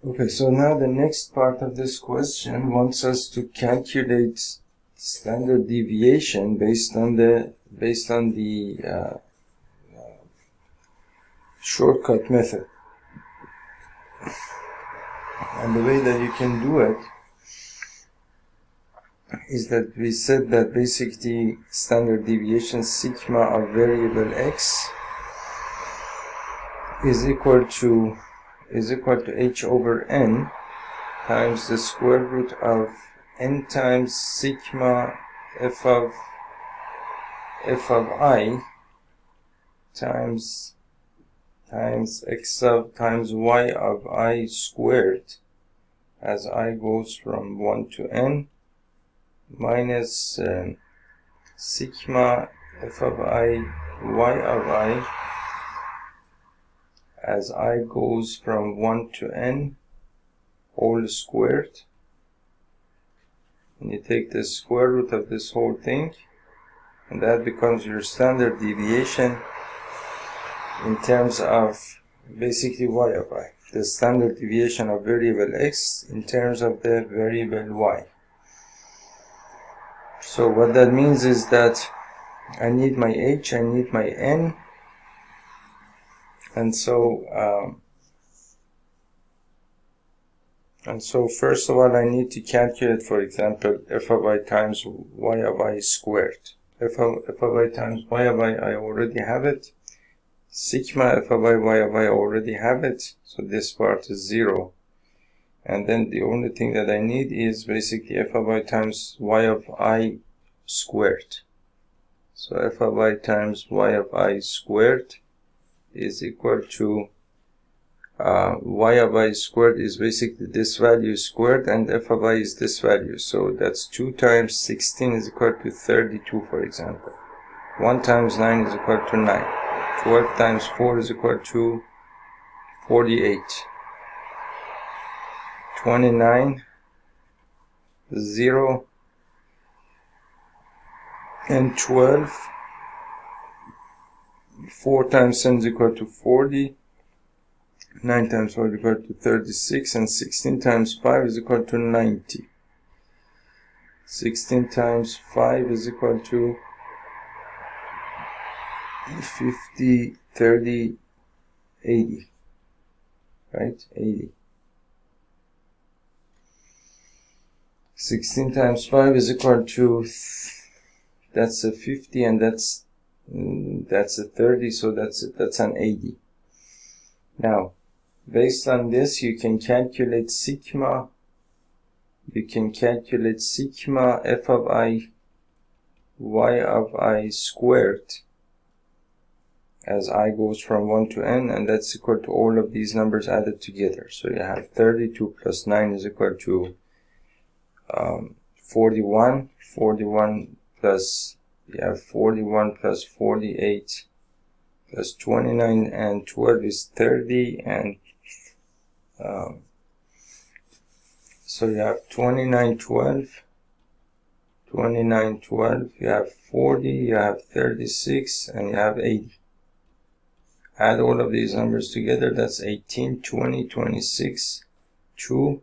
Okay, so now the next part of this question wants us to calculate standard deviation based on the shortcut method. And the way that you can do it is that we said that basically standard deviation sigma of variable x is equal to h over n times the square root of n times sigma f of I times x of times y of I squared as I goes from 1 to n minus sigma f of I y of I as I goes from 1 to n whole squared, and you take the square root of this whole thing, and that becomes your standard deviation in terms of basically y of I, the standard deviation of variable x in terms of the variable y. So what that means is that I need my h, I need my n, and so first of all I need to calculate, for example, f of I times y of I squared. F of I times y of I already have it. Sigma f of I y of I already have it, so this part is 0. And then the only thing that I need is basically f of I times y of I squared. So f of I times y of I squared is equal to y of I squared is basically this value squared, and f of I is this value. So that's 2 times 16 is equal to 32, for example. 1 times 9 is equal to 9. 12 times 4 is equal to 48. 29, 0, and 12. 4 times 10 is equal to 40. 9 times 4 is equal to 36, and 16 times 5 is equal to 90. 16 times 5 is equal to 50, 30, 80, right? 80. 16 times 5 is equal to, that's a 50, and that's a 30, so that's an 80. Now, based on this, you can calculate sigma. You can calculate sigma f of I y of I squared as I goes from 1 to n, and that's equal to all of these numbers added together. So you have 32 plus 9 is equal to 41. 41 plus, you have 41 plus 48 plus 29, and 12 is 30, and so you have 29, 12, 29, 12, you have 40, you have 36, and you have 80. Add all of these numbers together, that's 18, 20, 26, 2,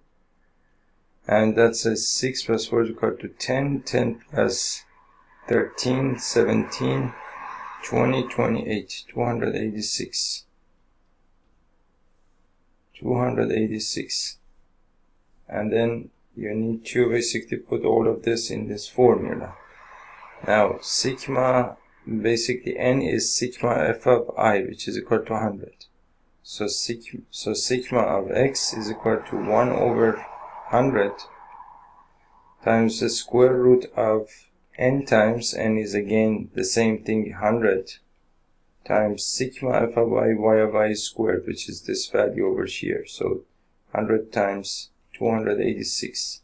and that's a 6 plus 4 is equal to 10, 10 plus 13, 17, 20, 28, 286. 286. And then you need to basically put all of this in this formula. Now, sigma, basically n is sigma f of I, which is equal to 100. So sigma of x is equal to 1 over 100 times the square root of n times, n is again the same thing, 100, times sigma f of I y of I squared, which is this value over here. So 100 times 286.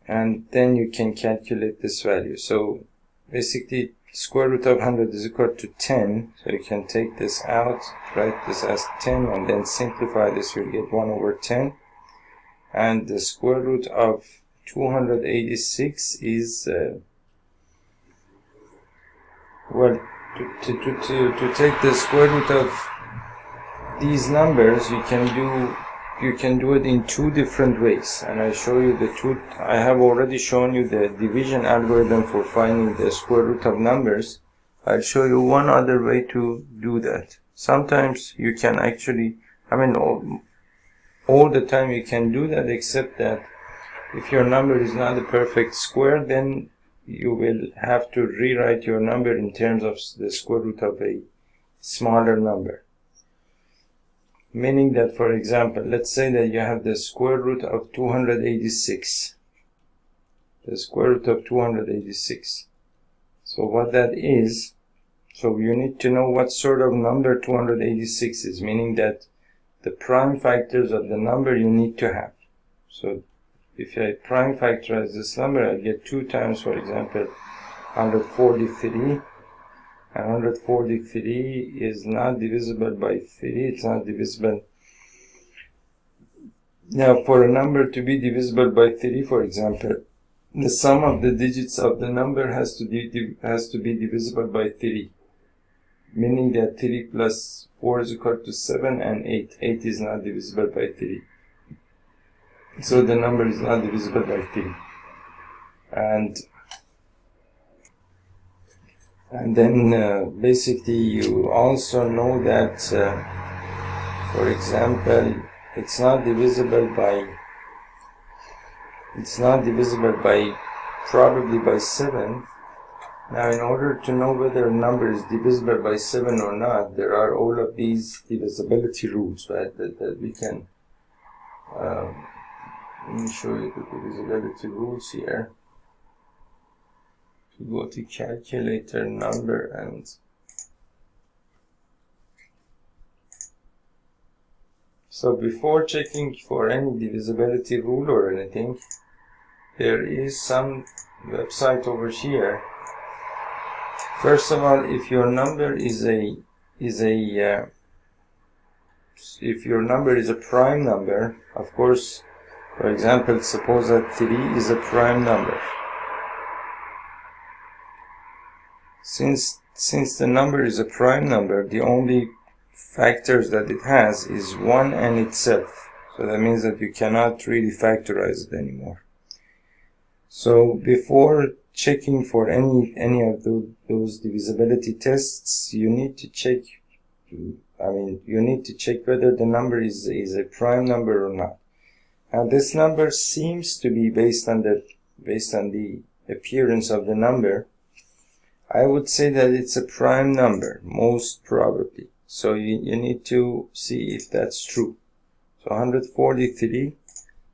And then you can calculate this value. So basically, square root of 100 is equal to 10. So you can take this out, write this as 10, and then simplify this. You'll get 1 over 10. And the square root of 286 is, well, to take the square root of these numbers, you can do you can do it in two different ways, and I show you the two. I have already shown you the division algorithm for finding the square root of numbers. I'll show you one other way to do that. Sometimes you can actually, all the time you can do that, except that if your number is not a perfect square, then you will have to rewrite your number in terms of the square root of a smaller number. Meaning that, for example, let's say that you have the square root of 286. The square root of 286. So what that is, so you need to know what sort of number 286 is, meaning that the prime factors of the number you need to have. So if I prime factorize this number, I get 2 times, for example, 143. And 143 is not divisible by 3. It's not divisible. Now, for a number to be divisible by 3, for example, the sum of the digits of the number has to be divisible by 3. Meaning that 3 plus 4 is equal to 7 and 8. 8 is not divisible by 3. So the number is not divisible by 3. And then basically you also know that, for example, it's not divisible by probably by 7. Now, in order to know whether a number is divisible by 7 or not, there are all of these divisibility rules, right, that we can, let me show you the divisibility rules here. To go to calculator number, and so before checking for any divisibility rule or anything, there is some website over here. First of all, if your number is a prime number, of course, for example, suppose that 3 is a prime number. Since the number is a prime number, the only factors that it has is 1 and itself. So that means that you cannot really factorize it anymore. So before checking for any of those divisibility tests, you need to check. You need to check whether the number is a prime number or not. Now, this number seems to be based on the appearance of the number. I would say that it's a prime number, most probably. So you need to see if that's true. So 143,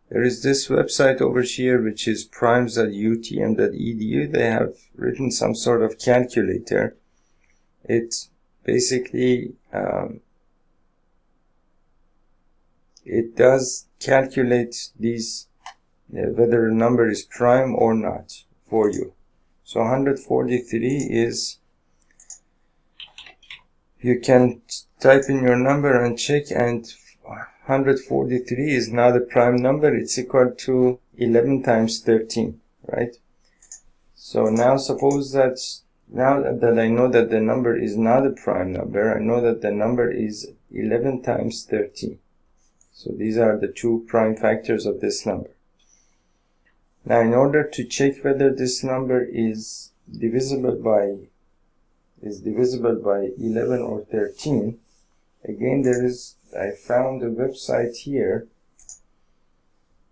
there is this website over here which is primes.utm.edu. They have written some sort of calculator. It's basically, it does calculate these, whether a number is prime or not for you. So 143 is, you can type in your number and check, and 143 is not a prime number. It's equal to 11 times 13, right? So now suppose that, now that I know that the number is not a prime number, I know that the number is 11 times 13. So these are the two prime factors of this number. Now, in order to check whether this number is divisible by 11 or 13, again I found a website here,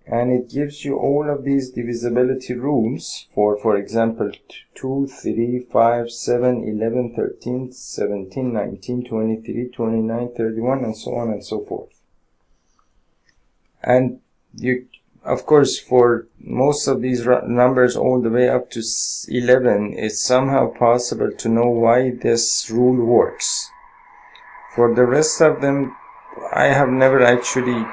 and it gives you all of these divisibility rules for example 2, 3, 5, 7, 11, 13, 17, 19, 23, 29, 31, and so on and so forth. And you, of course, for most of these numbers all the way up to 11, it's somehow possible to know why this rule works. For the rest of them, I have never actually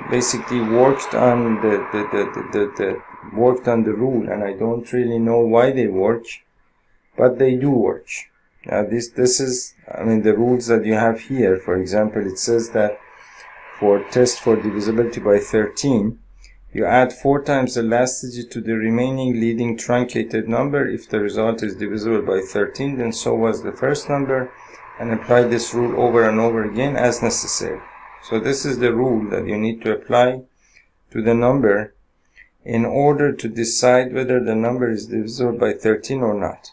basically worked on the rule, and I don't really know why they work, but they do work. Now this is, the rules that you have here. For example, it says that for test for divisibility by 13, you add 4 times the last digit to the remaining leading truncated number. If the result is divisible by 13, then so was the first number, and apply this rule over and over again as necessary. So this is the rule that you need to apply to the number in order to decide whether the number is divisible by 13 or not.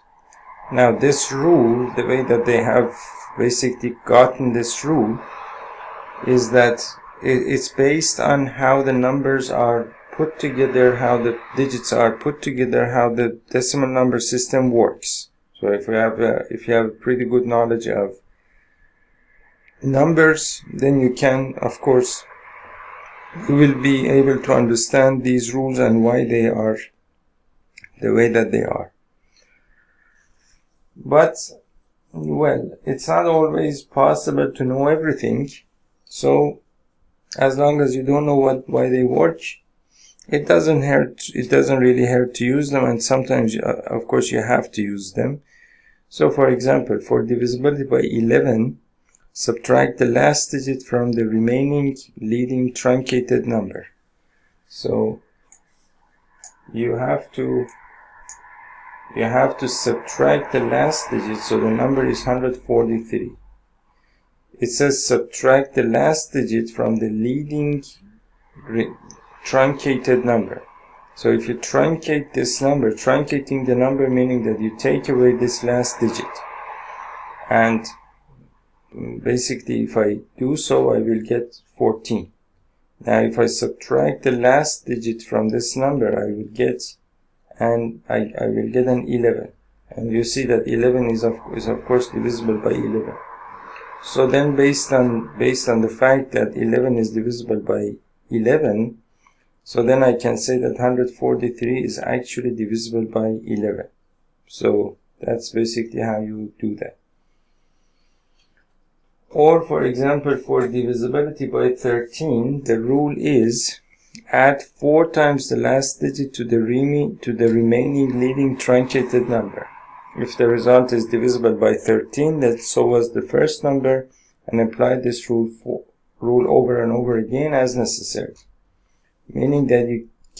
Now this rule, the way that they have basically gotten this rule is that it's based on how the numbers are put together, how the digits are put together, how the decimal number system works. So if you have pretty good knowledge of numbers, then you can, of course, you will be able to understand these rules and why they are the way that they are. But, well, it's not always possible to know everything. So, as long as you don't know why they work, it doesn't really hurt to use them, and sometimes, of course, you have to use them. So, for example, for divisibility by 11, subtract the last digit from the remaining leading truncated number. So you have to subtract the last digit, so the number is 143. It says subtract the last digit from the leading truncated number. So if you truncate this number, truncating the number meaning that you take away this last digit, and basically if I do so, I will get 14. Now if I subtract the last digit from this number, I will get an 11, and you see that 11 is of course divisible by 11. So then based on the fact that 11 is divisible by 11, so then I can say that 143 is actually divisible by 11. So that's basically how you do that. Or, for example, for divisibility by 13, the rule is add 4 times the last digit to the remaining leading truncated number. If the result is divisible by 13, then so was the first number, and apply this rule over and over again as necessary. Meaning that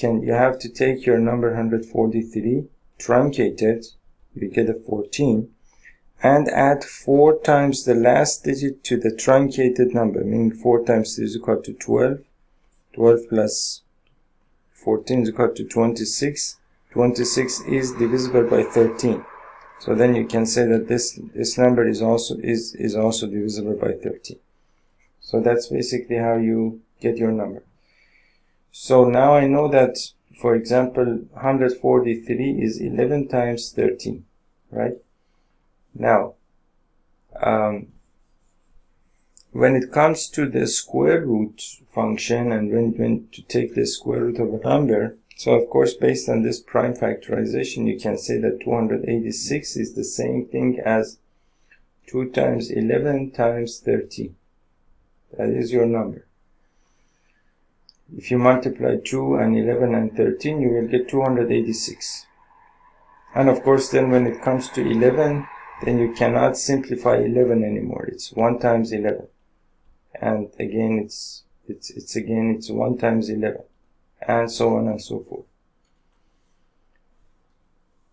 you have to take your number 143, truncate it, you get a 14, and add 4 times the last digit to the truncated number, meaning 4 times 3 is equal to 12, 12 plus 14 is equal to 26, 26 is divisible by 13. So then you can say that this number is also divisible by 13. So that's basically how you get your number. So now I know that, for example, 143 is 11 times 13, right? Now, when it comes to the square root function and when to take the square root of a number, so of course based on this prime factorization you can say that 286 is the same thing as 2 times 11 times 13. That is your number. If you multiply 2 and 11 and 13, you will get 286. And of course then when it comes to 11, then you cannot simplify 11 anymore. It's 1 times 11. And again it's 1 times 11. And so on and so forth.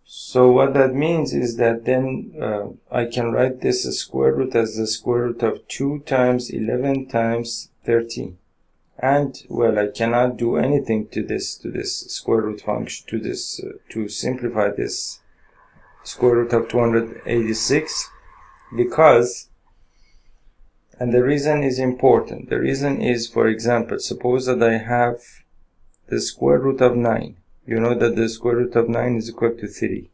So what that means is that then I can write this square root as the square root of 2 times 11 times 13. And well, I cannot do anything to this square root function, to simplify this square root of 286, because, and the reason is important. The reason is, for example, suppose that I have the square root of 9. You know that the square root of 9 is equal to 3.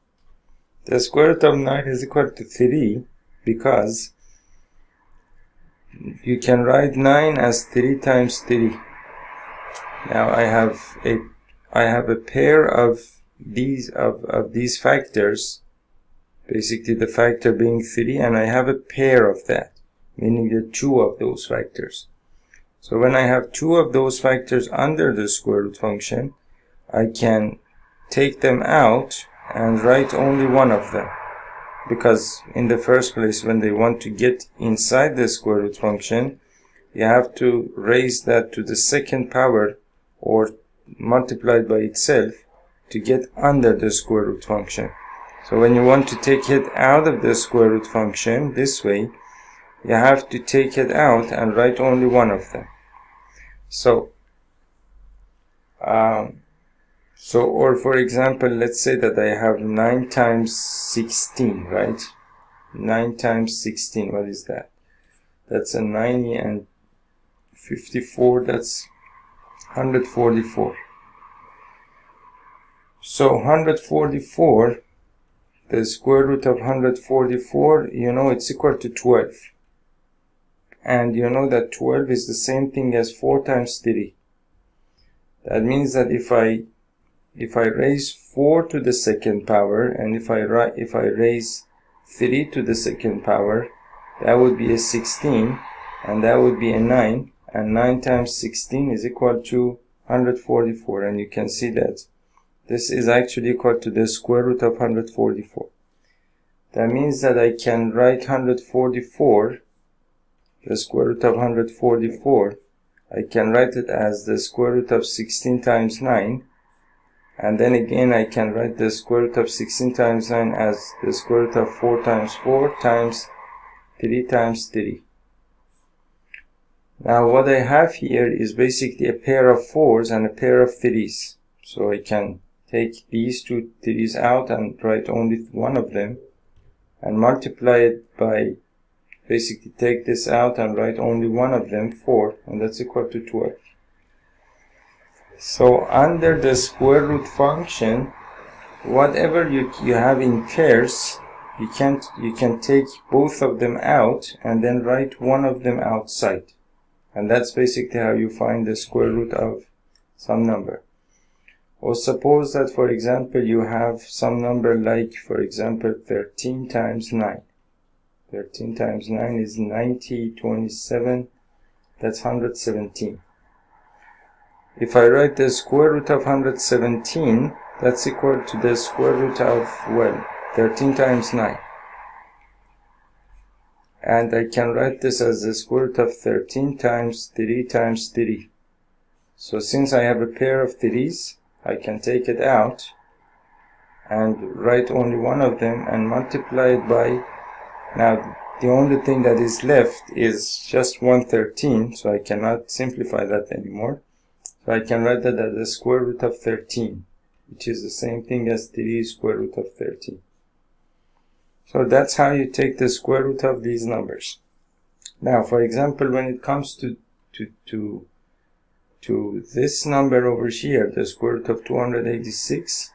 The square root of 9 is equal to 3 because you can write 9 as 3 times 3. Now I have a pair of these factors, basically the factor being 3, and I have a pair of that, meaning the 2 of those factors. So when I have 2 of those factors under the square root function, I can take them out and write only one of them. Because in the first place, when they want to get inside the square root function, you have to raise that to the second power or multiplied by itself to get under the square root function. So when you want to take it out of the square root function this way, you have to take it out and write only one of them. So or for example, let's say that I have 9 times 16, right? 9 times 16, what is that? That's a 90 and 54, that's 144. So 144, the square root of 144, you know, it's equal to 12. And you know that 12 is the same thing as 4 times 3. That means that if I raise 4 to the second power, and if I raise 3 to the second power, that would be a 16, and that would be a 9, and 9 times 16 is equal to 144, and you can see that this is actually equal to the square root of 144. That means that I can write 144, the square root of 144, I can write it as the square root of 16 times 9, and then again I can write the square root of 16 times 9 as the square root of 4 times 4 times 3 times 3. Now what I have here is basically a pair of 4s and a pair of 3s. So I can take these two 3s out and write only one of them, and multiply it by, basically take this out and write only one of them, 4, and that's equal to 12. So under the square root function, whatever you have in pairs, you can take both of them out and then write one of them outside. And that's basically how you find the square root of some number. Or suppose that, for example, you have some number like, for example, 13 times 9. 13 times 9 is 90, 27, that's 117. If I write the square root of 117, that's equal to the square root of, well, 13 times 9. And I can write this as the square root of 13 times 3 times 3. So since I have a pair of 3's, I can take it out and write only one of them and multiply it by, now the only thing that is left is just 113, so I cannot simplify that anymore. So I can write that as the square root of 13, which is the same thing as 3 square root of 13. So that's how you take the square root of these numbers. Now, for example, when it comes to this number over here, the square root of 286,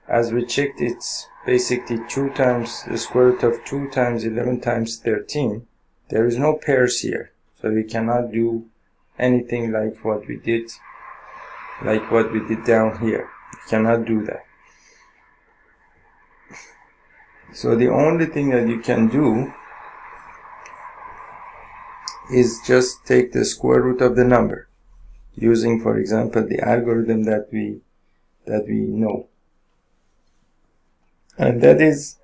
as we checked, it's basically 2 times the square root of 2 times 11 times 13. There is no pairs here, so we cannot do anything like what we did down here. You cannot do that. So the only thing that you can do is just take the square root of the number, using, for example, the algorithm that we know. And that is,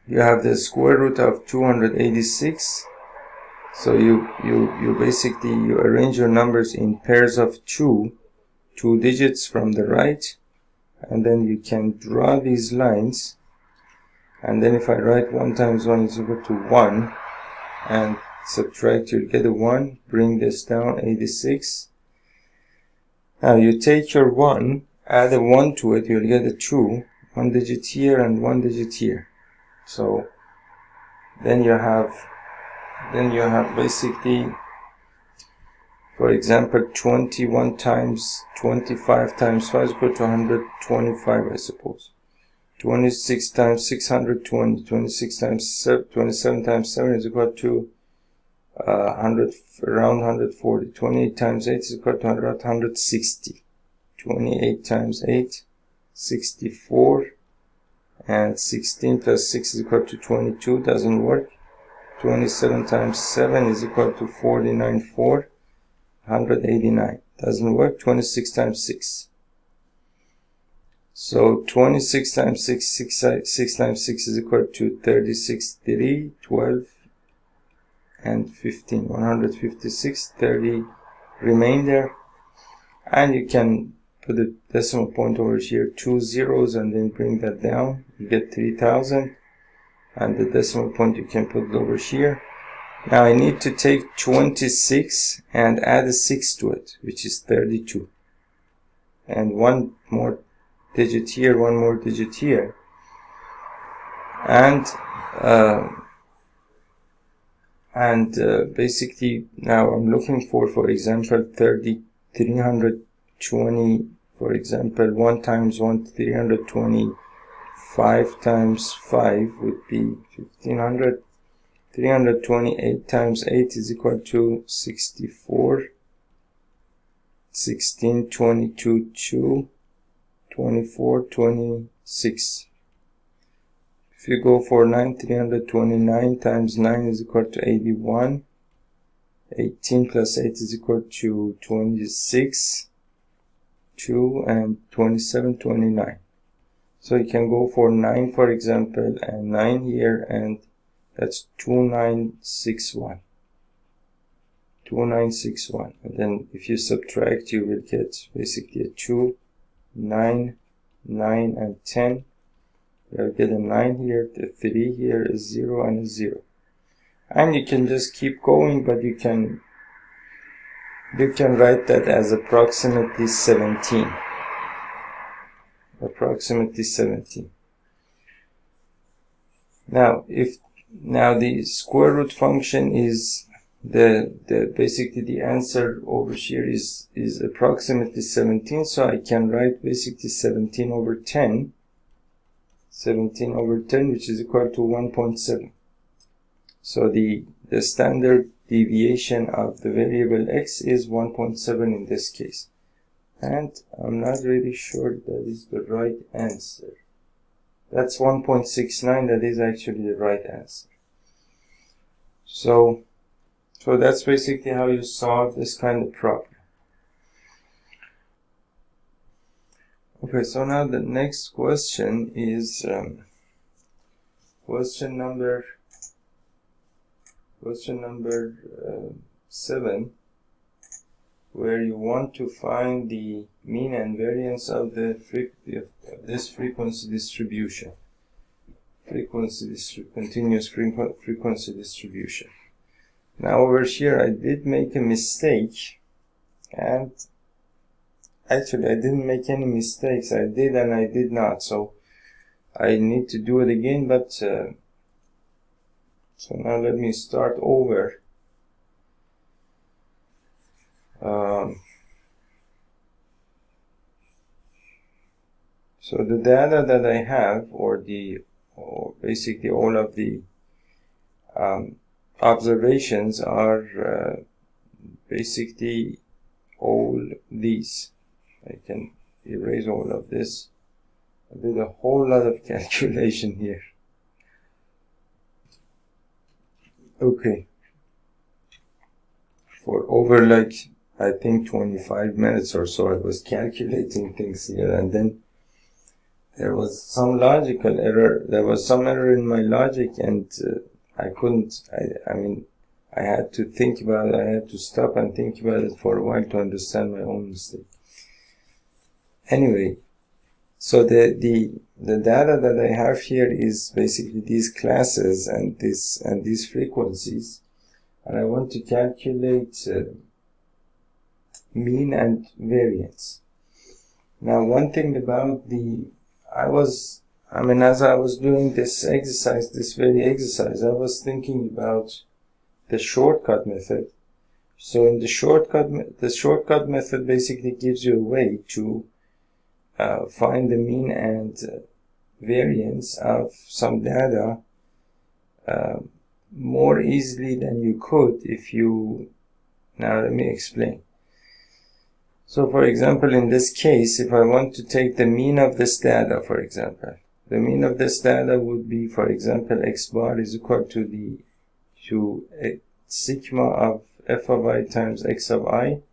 you have the square root of 286. So you basically, you arrange your numbers in pairs of two digits from the right, and then you can draw these lines, and then if I write 1 times 1 is equal to 1, and subtract, you'll get a 1, bring this down, 86. Now you take your 1, add a 1 to it, you'll get a 2, 1 digit here and 1 digit here. So then you have basically, for example, 21 times 25 times 5 is equal to 125, I suppose. 26 times 620, 26 times 27 times 7 is equal to around 140. 28 times 8 is equal to 160. 28 times 8, 64, and 16 plus 6 is equal to 22, doesn't work. 27 times 7 is equal to 49, 4, 189, doesn't work. 26 times 6. So 26 times 6, 6 times 6 is equal to 36, 3, 12, and 15, 156, 30 remainder. And you can put a decimal point over here, 2 zeros, and then bring that down. You get 3000. And the decimal point you can put it over here. Now I need to take 26 and add a 6 to it, which is 32. And one more digit here, one more digit here. And basically now I'm looking for example, 320, for example, 1 times 1, 325 times 5 would be 1500. 328 times 8 is equal to 64. 16, 22, 2, 24, 26. If you go for 9, 329 times 9 is equal to 81. 18 plus 8 is equal to 26. 2 and 27, 29. So you can go for 9, for example, and 9 here, and that's 2961. 2961. And then if you subtract, you will get basically a 2, 9, 9, and 10. You'll get a 9 here, the 3 here, a 0, and a 0. And you can just keep going, but you can write that as approximately 17. Approximately 17. Now the square root function is basically the answer over here is approximately 17, so I can write basically 17 over 10. 17 over 10, which is equal to 1.7. So the standard deviation of the variable x is 1.7 in this case. And I'm not really sure that is the right answer. That's 1.69, that is actually the right answer. So that's basically how you solve this kind of problem. Okay, so now the next question is question number 7, where you want to find the mean and variance of this frequency distribution. Continuous frequency distribution. Now over here I did make a mistake, and actually I didn't make any mistakes. I did and I did not, so I need to do it again, but so now let me start over. So the data that I have, or basically all of the observations are basically all these. I can erase all of this. I did a whole lot of calculation here. Okay. For over I think 25 minutes or so I was calculating things here, and then there was some logical error. There was some error in my logic, and I couldn't, I mean, I had to think about it. I had to stop and think about it for a while to understand my own mistake. Anyway, so the data that I have here is basically these classes and these frequencies, and I want to calculate mean and variance. Now, one thing about as I was doing this very exercise, I was thinking about the shortcut method. So in the shortcut method basically gives you a way to find the mean and variance of some data more easily than you could if you... Now let me explain. So for example, in this case, if I want to take the mean of this data, for example, the mean of this data would be, for example, x bar is equal to sigma of f of I times x of I,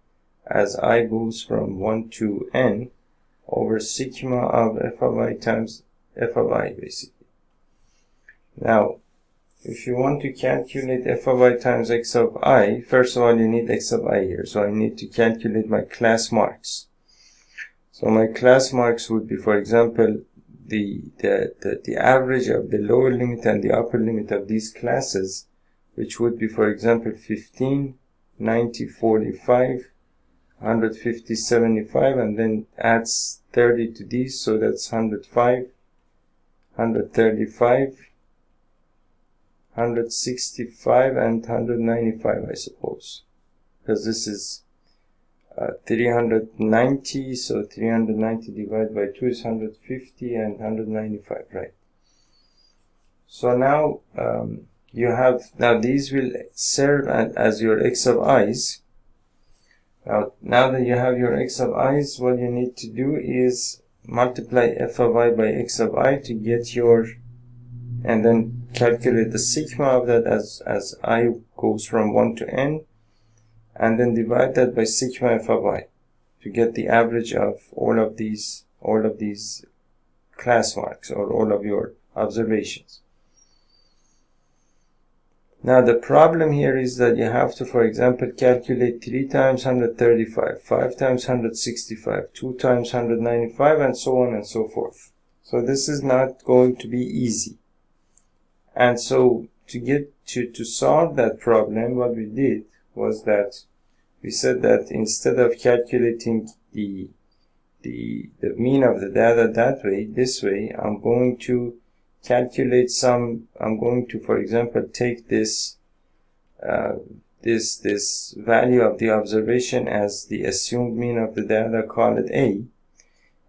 as I goes from 1 to n, over sigma of f of I times f of I, basically. Now, if you want to calculate f of I times x of I, first of all, you need x of I here. So I need to calculate my class marks. So my class marks would be, for example, the average of the lower limit and the upper limit of these classes which would be, for example, 15, 90, 45, 150, 75, and then adds 30 to these, so that's 105, 135, 165, and 195, I suppose, because this is 390, so 390 divided by 2 is 150, and 195, right? So now you have, now these will serve as your x of i's. Now that you have your x of i's, what you need to do is multiply f of I by x of I to get your, and then calculate the sigma of that as I goes from 1 to n, and then divide that by sigma f of I to get the average of all of these class marks, or all of your observations. Now the problem here is that you have to, for example, calculate 3 times 135, 5 times 165, 2 times 195, and so on and so forth. So this is not going to be easy. And so to solve that problem, what we did was that we said that instead of calculating the mean of the data this way, I'm going to calculate I'm going to, for example, take this value of the observation as the assumed mean of the data, call it A,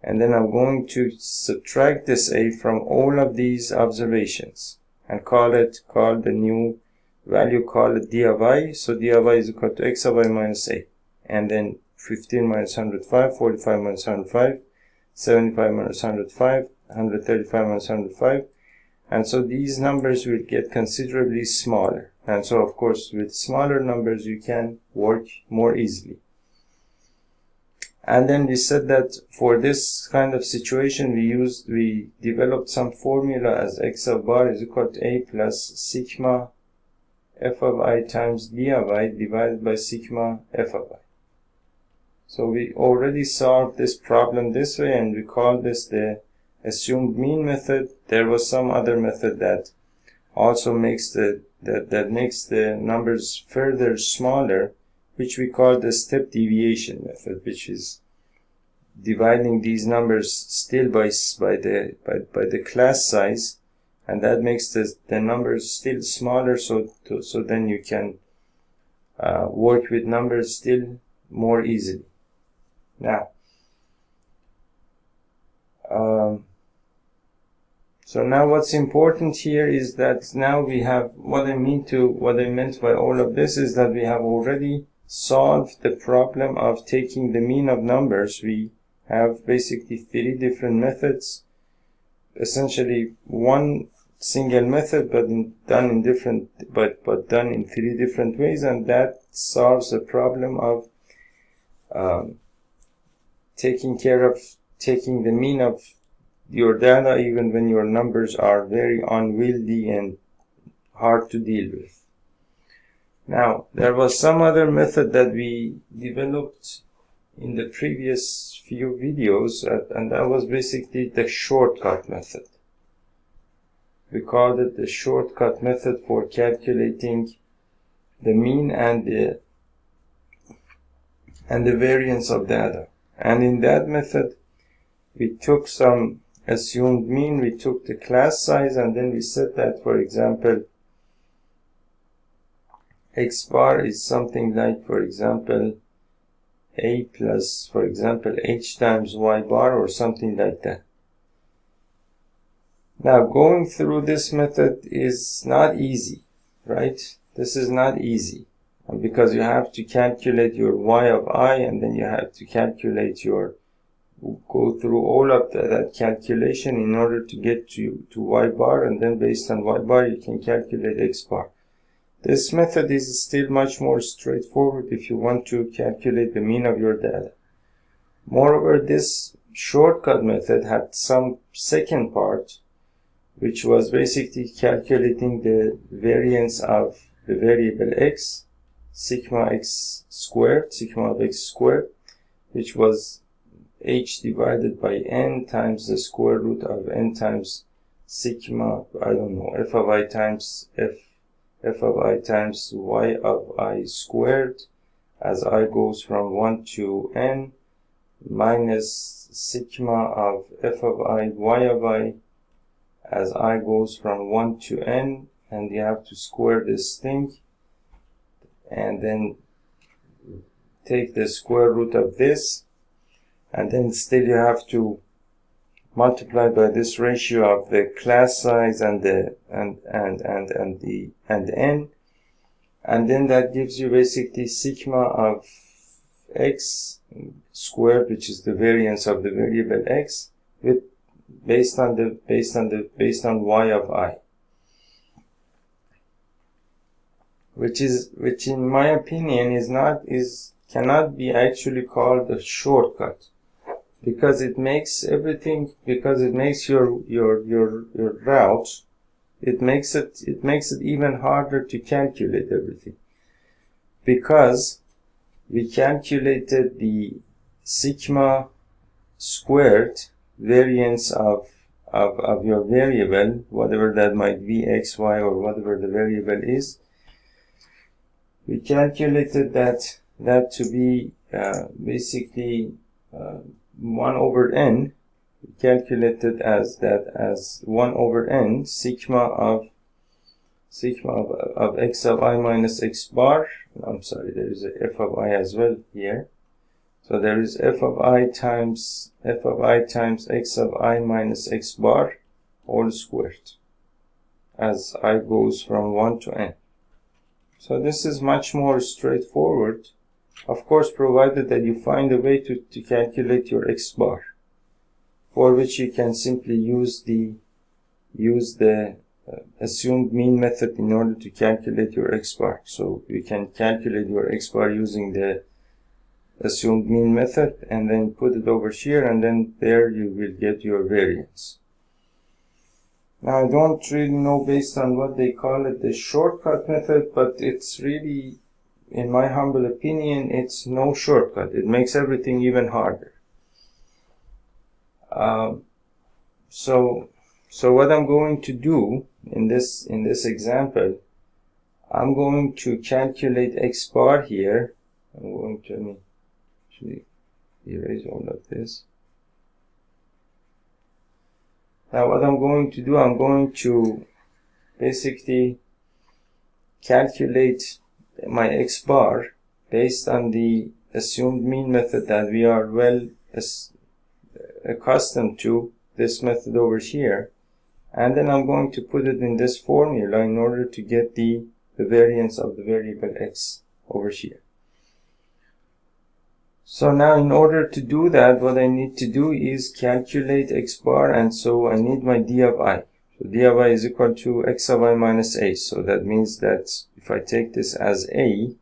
and then I'm going to subtract this A from all of these observations and call the new value, call it d of I. So d of I is equal to x of I minus A, and then 15 minus 105, 45 minus 105, 75 minus 105, 135 minus 105. And so these numbers will get considerably smaller. And so, of course, with smaller numbers, you can work more easily. And then we said that for this kind of situation, we developed some formula as x of bar is equal to A plus sigma f of I times d of I divided by sigma f of I. So we already solved this problem this way, and we call this the assumed mean method. There was some other method that also makes the numbers further smaller, which we call the step deviation method, which is dividing these numbers still by the class size, and that makes the numbers still smaller, so then you can work with numbers still more easily. Now so now what's important here is that now we have, what I meant by all of this is that we have already solved the problem of taking the mean of numbers. We have basically 3 different methods, essentially one single method but done in 3 different ways, and that solves the problem of taking the mean of your data even when your numbers are very unwieldy and hard to deal with. Now, there was some other method that we developed in the previous few videos, and that was basically the shortcut method. We called it the shortcut method for calculating the mean and the variance of data. And in that method, we took some assumed mean, we took the class size, and then we said that, for example, x bar is something like, for example, A plus, for example, h times y bar, or something like that. Now, going through this method is not easy, right? This is not easy, because you have to calculate your y of I, and then you have to calculate go through all of that calculation in order to get to y bar, and then based on y bar you can calculate x bar. This method is still much more straightforward if you want to calculate the mean of your data. Moreover, this shortcut method had some second part, which was basically calculating the variance of the variable x, sigma of x squared, which was h divided by n times the square root of n times sigma, I don't know, f of I times f f of I times y of I squared as I goes from 1 to n minus sigma of f of I y of I as I goes from 1 to n, and you have to square this thing and then take the square root of this, and then still you have to multiply by this ratio of the class size and the n, and then that gives you basically sigma of x squared, which is the variance of the variable x, with based on y of I, which in my opinion cannot be actually called a shortcut, because it makes everything, because it makes your route, it makes it even harder to calculate everything, because we calculated the sigma squared variance of your variable, whatever that might be, x, y, or whatever the variable is. We calculated that to be basically 1 over n. We calculated as 1 over n sigma of x of I minus x bar. I'm sorry, there is a f of I as well here. So there is f of I times x of I minus x bar all squared as I goes from 1 to n. So this is much more straightforward, of course, provided that you find a way to calculate your x bar, for which you can simply use the assumed mean method in order to calculate your x bar. So you can calculate your x bar using the assumed mean method and then put it over here, and then there you will get your variance. Now I don't really know based on what they call it the shortcut method, but it's really, in my humble opinion, it's no shortcut. It makes everything even harder. So what I'm going to do in this example, I'm going to calculate x bar here. I'm going to actually erase all of this. Now what I'm going to do, I'm going to basically calculate my x bar based on the assumed mean method that we are well accustomed to, this method over here, and then I'm going to put it in this formula in order to get the variance of the variable x over here. So now in order to do that, what I need to do is calculate x bar, and so I need my d of I. So d of I is equal to x of I minus a. So that means that if I take this as a,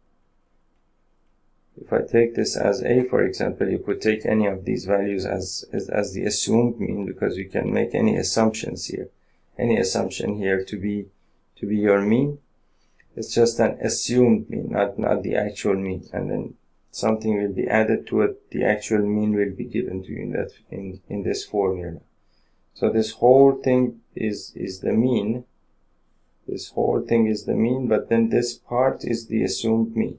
for example, you could take any of these values as the assumed mean, because you can make any assumptions here. Any assumption here to be your mean. It's just an assumed mean, not the actual mean. And then something will be added to it. The actual mean will be given to you in this formula. So this whole thing is the mean. This whole thing is the mean, but then this part is the assumed mean.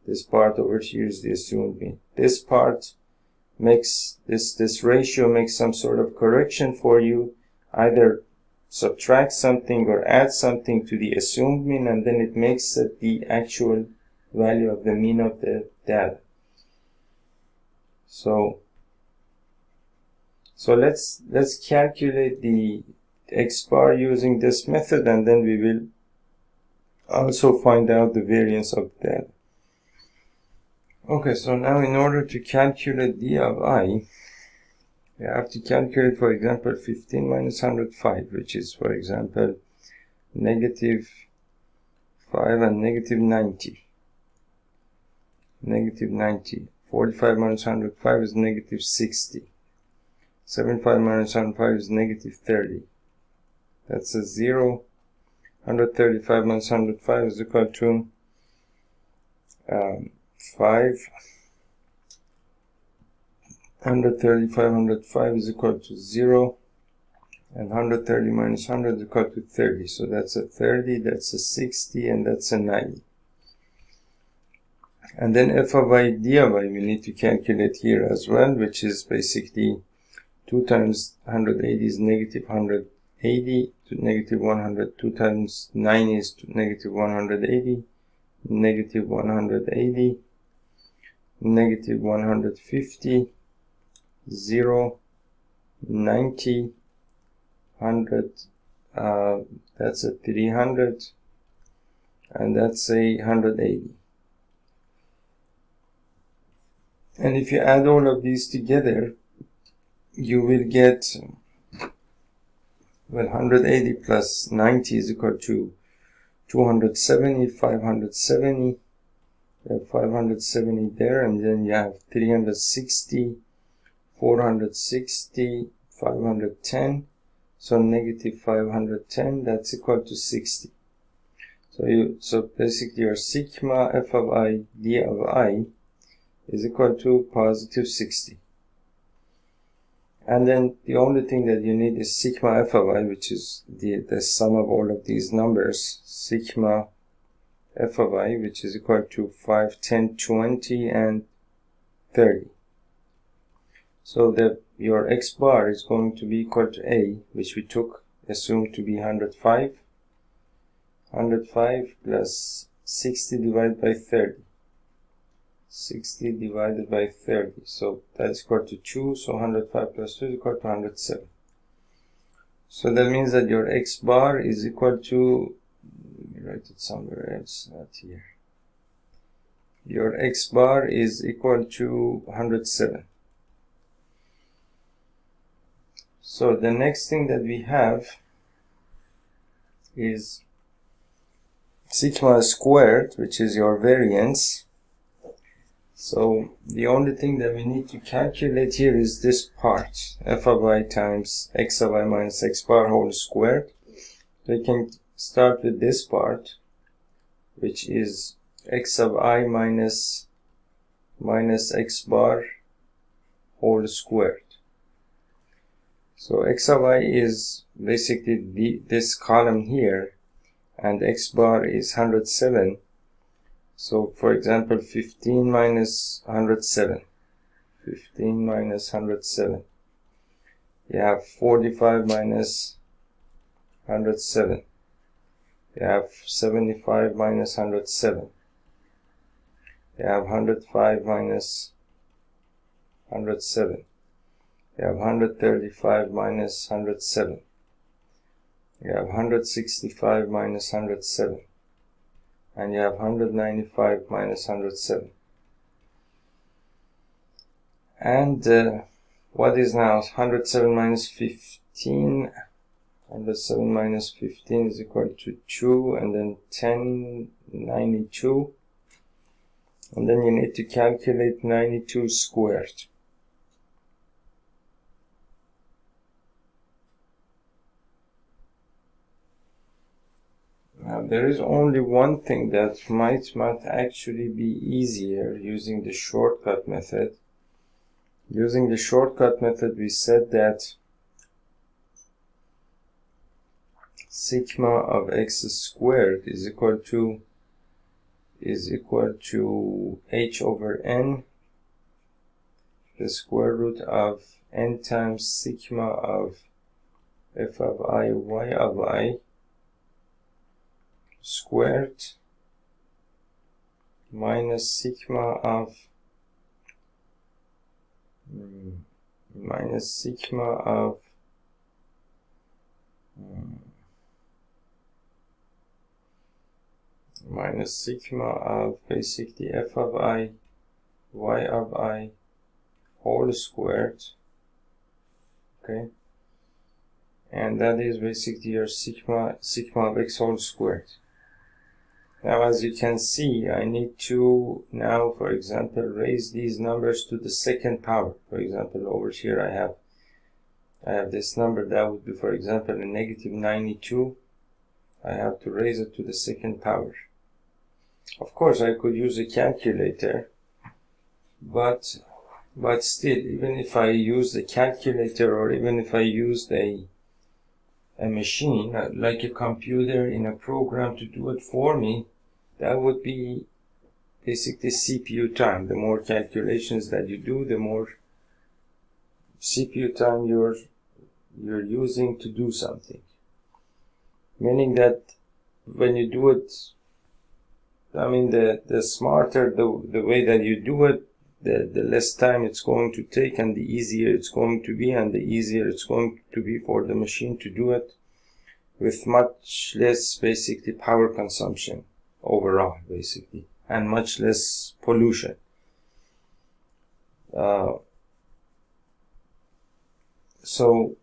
This part over here is the assumed mean. This part makes this ratio makes some sort of correction for you, either subtract something or add something to the assumed mean, and then it makes it the actual value of the mean of the data. So let's calculate the x bar using this method, and then we will also find out the variance of the data. Okay, so now in order to calculate d of I, we have to calculate, for example, 15 minus 105, which is, for example, negative 5 and negative 90. Negative 90. 45 minus 105 is negative 60. 75 minus 105 is negative 30. That's a 0. 135 minus 105 is equal to 5. 135, 105 is equal to 0. And 130 minus 100 is equal to 30. So that's a 30, that's a 60, and that's a 90. And then f of I d of I we need to calculate here as well, which is basically 2 times 180 is negative 180 to negative 100. 2 times 9 is to negative 180, negative 180, negative 150, 0, 90, 100, that's a 300, and that's a 180. And if you add all of these together, you will get, well, 180 plus 90 is equal to 270, 570, you have 570 there, and then you have 360, 460, 510, so negative 510, that's equal to 60. So basically your sigma f of I d of I is equal to positive 60. And then the only thing that you need is sigma f of I, which is the sum of all of these numbers, sigma f of I, which is equal to 5, 10, 20, and 30. So that your x bar is going to be equal to A, which we assumed to be 105. 105 plus 60 divided by 30. 60 divided by 30, so that's equal to 2, so 105 plus 2 is equal to 107. So that means that your x bar is equal to, let me write it somewhere else, not here. Your x bar is equal to 107. So the next thing that we have is sigma squared, which is your variance. So the only thing that we need to calculate here is this part, f of I times x of I minus x bar whole squared. So we can start with this part, which is x of I minus x bar whole squared. So x of I is basically this column here, and x bar is 107. So, for example, 15 minus 107. 15 minus 107. You have 45 minus 107. You have 75 minus 107. You have 105 minus 107. You have 135 minus 107. You have 165 minus 107. And you have 195 minus 107. And what is now 107 minus 15? 107 minus 15 is equal to 2, and then 10, 92. And then you need to calculate 92 squared. Now, there is only one thing that might actually be easier using the shortcut method. Using the shortcut method, we said that sigma of x squared is equal to h over n, the square root of n times sigma of f of I y of I squared minus sigma of basically f of I y of I whole squared. Okay, and that is basically your sigma of x whole squared. Now, as you can see, I need to now, for example, raise these numbers to the second power. For example, over here I have this number that would be, for example, a negative 92. I have to raise it to the second power. Of course, I could use a calculator, but still, even if I use the calculator, or even if I used a a machine, like a computer in a program to do it for me, that would be basically CPU time. The more calculations that you do, the more CPU time you're using to do something. Meaning that when you do it, I mean, the smarter the way that you do it, the less time it's going to take, and the easier it's going to be, and the easier it's going to be for the machine to do it with much less basically power consumption overall, basically, and much less pollution. So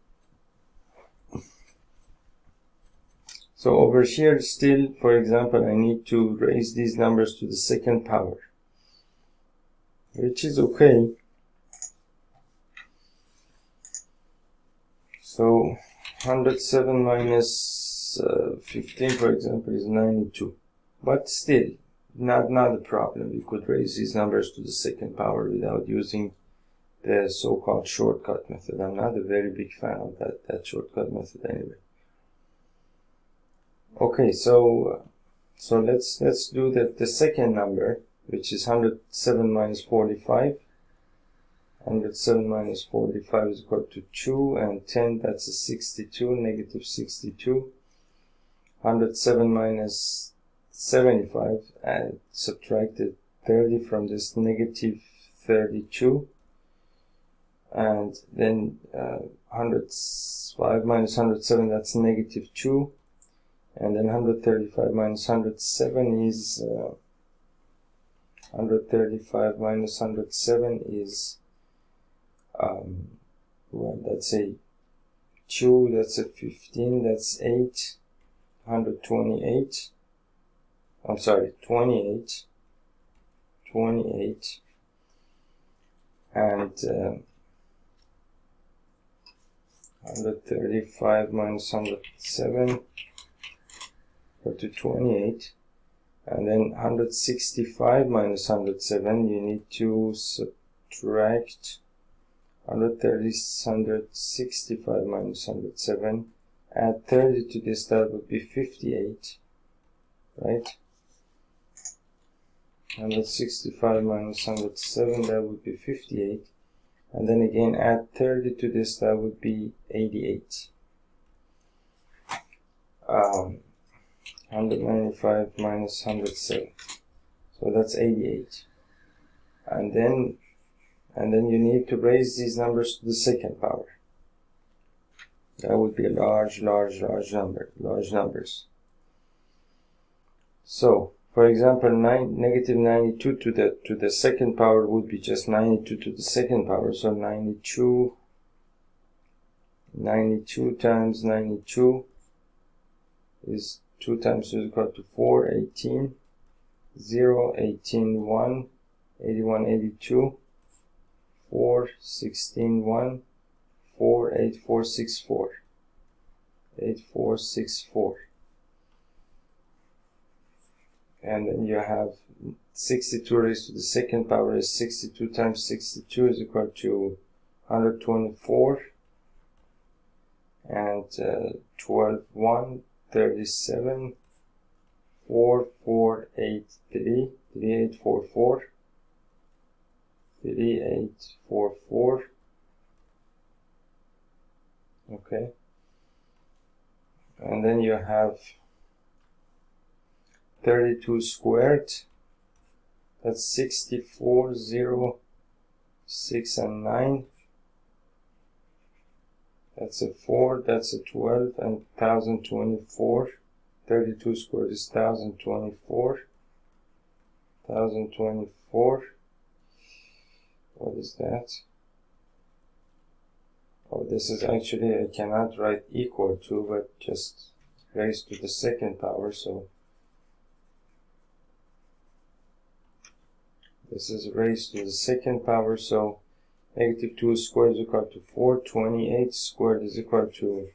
over here still, for example, I need to raise these numbers to the second power, which is okay. So 107 minus 15, for example, is 92. But still, not a problem. We could raise these numbers to the second power without using the so-called shortcut method. I'm not a very big fan of that shortcut method anyway. Okay, so let's do the second number, which is 107 minus 45. 107 minus 45 is equal to 2, and 10, that's a 62, negative 62. 107 minus 75, and subtracted 30 from this negative 32. And then 105 minus 107, that's negative 2. And then 135 minus 107 is 135 minus 107 is well, that's a 2, that's a 15, that's 8, 128. I'm sorry, 28, and 135 minus 107 to 28, and then 165 minus 107, you need to subtract 165 minus 107, add 30 to this, that would be 58, right? 165 minus 107, that would be 58, and then again add 30 to this, that would be 88. 195 minus 107, so that's 88, and then you need to raise these numbers to the second power. That would be a large numbers. So, for example, negative 92 to the second power would be just 92 to the second power. So 92 times 92 is 2 times 2 is equal to 4, 18, 0, 18, 1, 81, 82, 4, 16, 1, 4, 8, 4, 6, 4, 8, 4, 6, 4. And then you have 62 raised to the second power is 62 times 62 is equal to 124, and 12, 1, 37, 4, 4, 8, 3, 3, 8, 4, 4, 3, 8, 4, 4. Okay, and then you have 32 squared, that's 64, 0, 6 and 9, that's a 4, that's a 12, and 1024. 32 squared is 1024. 1024. What is that? Oh, this is actually, I cannot write equal to, but just raised to the second power, so this is raised to the second power, so negative 2 squared is equal to 4, 28 squared is equal to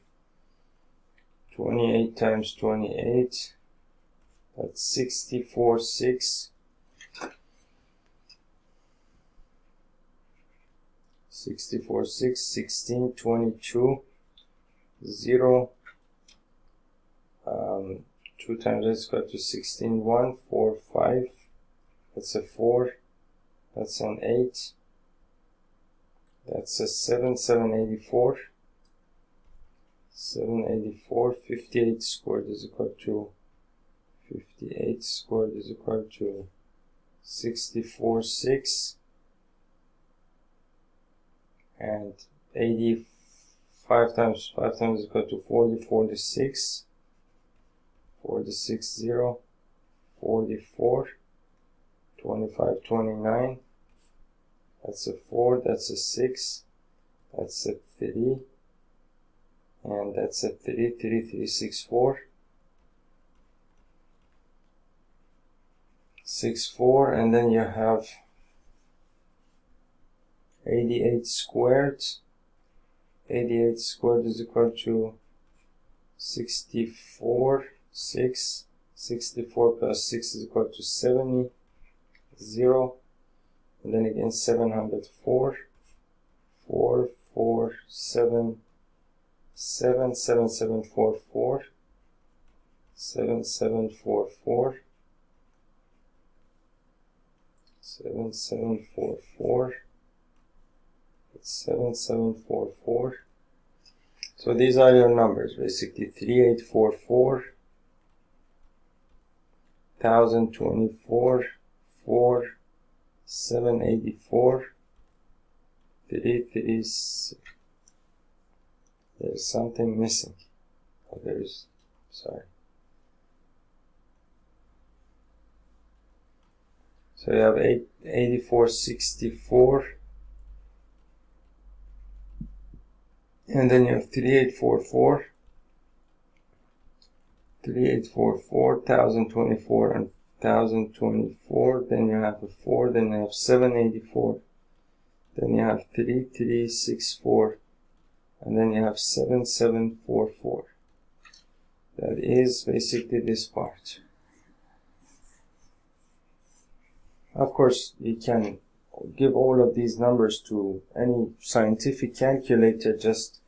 28 times 28, that's 64, 6. 64, 6, 16, 22, 0, 2 times 8 is equal to 16, 1, 4, 5, that's a 4, that's an 8, that's a 7, 784, 784, 58 squared is equal to 58 squared is equal to 64, 6, and 85 times 5 times is equal to 40, 46, 46, 0, 44, 25, 29, that's a 4, that's a 6, that's a 3, and that's a 3, 3, 3, 6, 4, 6, 4, and then you have 88 squared. 88 squared is equal to 64, 6, 64 plus 6 is equal to 70, 0, and then again 704, 4, 4, 7, 7, 7, 7, 4, 4, 7, 7, 4, 4, 7, 7, 4, 4, 7, 7, 4, 4. So these are your numbers basically: 3844, 1024, 4, 784, 336. There's something missing. Oh, there's, sorry. So you have 8464, and then you have 3844, 3844, 1024, and 1024. Then you have a 4, then you have 784, then you have 3364, and then you have 7744. That is basically this part. Of course, you can give all of these numbers to any scientific calculator, just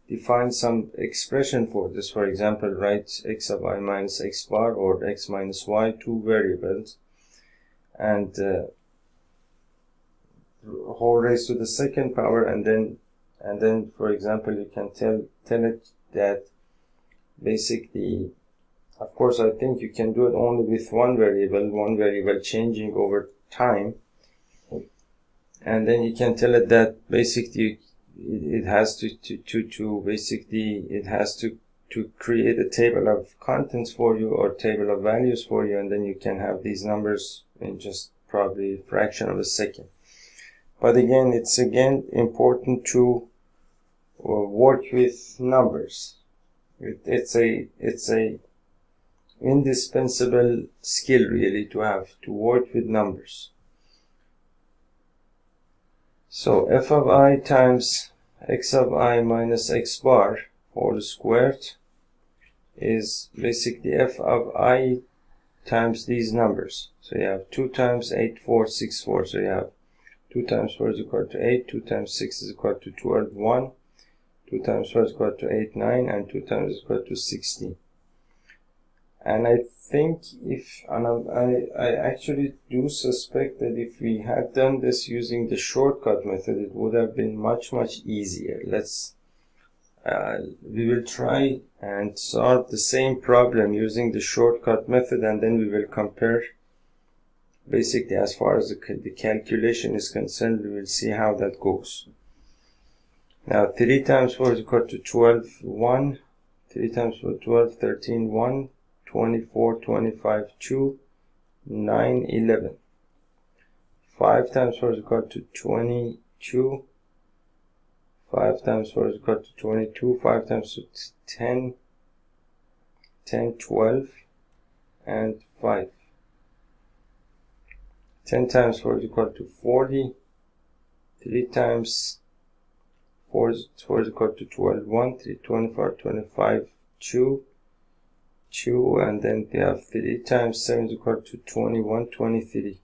define some expression for this. For example, write x of I minus x bar or x minus y, two variables, and whole raised to the second power, and then for example you can tell it that basically, of course I think you can do it only with one variable changing over time, and then you can tell it that basically it has to create a table of contents for you or table of values for you, and then you can have these numbers in just probably a fraction of a second. But again, it's important to work with numbers. It's a indispensable skill really to work with numbers. So f of I times x of I minus x bar whole squared is basically f of I times these numbers. So you have 2 times 8, 4, 6, 4. So you have 2 times 4 is equal to 8, 2 times 6 is equal to 12, 1, 2 times 4 is equal to 8, 9, and 2 times is equal to 16. And I think I actually do suspect that if we had done this using the shortcut method, it would have been much easier. We will try and solve the same problem using the shortcut method, and then we will compare. Basically, as far as the calculation is concerned, we will see how that goes. Now 3 times 4 is equal to 12, 1, 3 times 4, 12, 13, 1, 24, 25, 2, 9, 11. 5 times 4 is equal to 22. 5 times 4 is equal to 22. 5 times 2 is 10. 10, 12, and 5. 10 times 4 is equal to 40. 3 times 4 is equal to 12, 1, 3, 24, 25, 2, and then we have 3 times 7 is equal to 21, 23.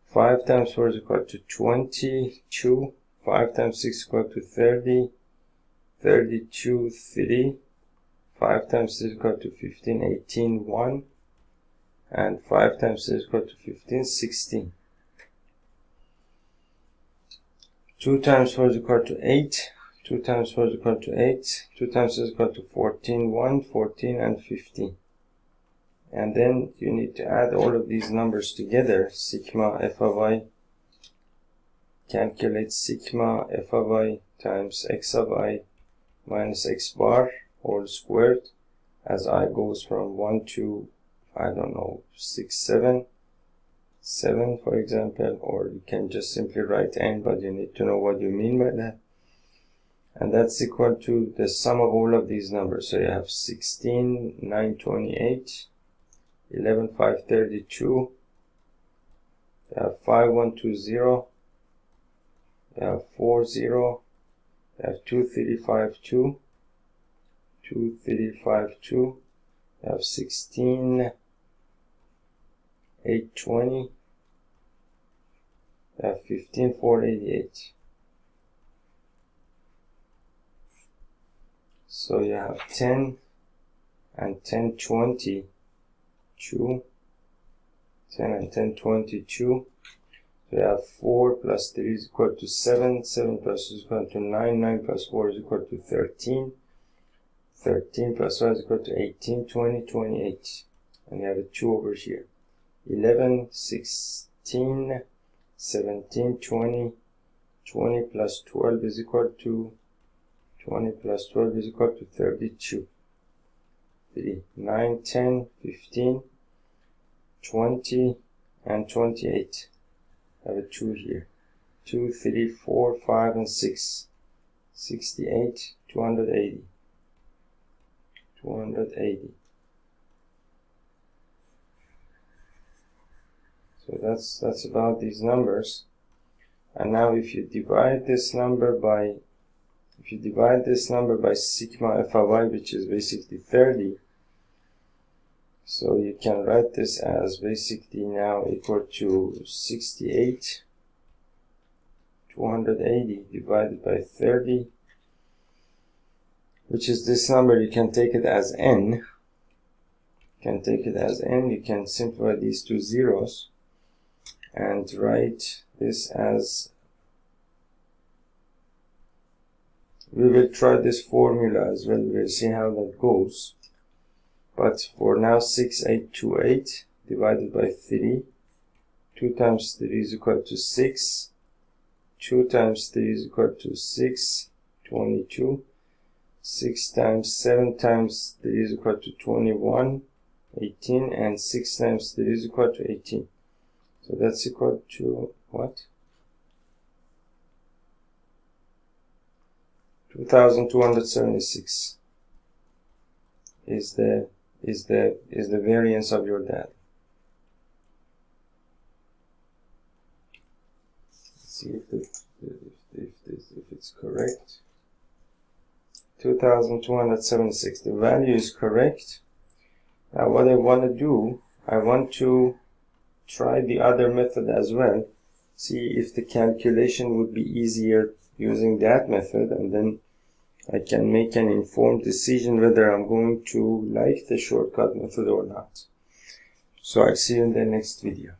5 times 4 is equal to 22. 5 times 6 is equal to 30, 32, 3. 5 times 3 is equal to 15, 18, 1. And 5 times 3 is equal to 15, 16. 2 times 4 is equal to 8. 2 times 4 is equal to 8. 2 times 6 is equal to 14, 1, 14, and 15. And then you need to add all of these numbers together. Sigma f of I, calculate sigma f of I times x of I minus x bar all squared as I goes from 1 to, I don't know, 6, 7, for example, or you can just simply write n, but you need to know what you mean by that. And that's equal to the sum of all of these numbers. So you have 16, 9, 28, 11, 5, 32, you have 5, 1, 2, 0, you have 4, 0, you have 2, 3, 5, 2, 2, 3, 5, 2, you have 16, 8, 20, you have 15, 4, 88. So you have 10 and 10, 22, 10 and 10, 22. So you have 4 plus 3 is equal to 7, 7 plus 2 is equal to 9, 9 plus 4 is equal to 13, 13 plus 1 is equal to 18, 20, 28. And you have a 2 over here. 11, 16, 17, 20, 20 plus 12 is equal to 20 plus 12 is equal to 32. 3, 9, 10, 15, 20, and 28. I have a 2 here. 2, 3, 4, 5, and 6. 68, 280. 280. So that's about these numbers. And now if you divide this number by sigma f of I, which is basically 30, so you can write this as basically now equal to 68, 280 divided by 30, which is this number. You can take it as n. You can simplify these two zeros and write this as, we will try this formula as well, we'll see how that goes. But for now, 6828 divided by 3, 2 times 3 is equal to 6, 2 times 3 is equal to 6, 22, 6 times 7 times 3 is equal to 21, 18, and 6 times 3 is equal to 18. So that's equal to what? 2276 is the variance of your data. Let's see if it's correct. 2276. The value is correct. Now what I want to do, I want to try the other method as well. See if the calculation would be easier using that method, and then I can make an informed decision whether I'm going to like the shortcut method or not. So I'll see you in the next video.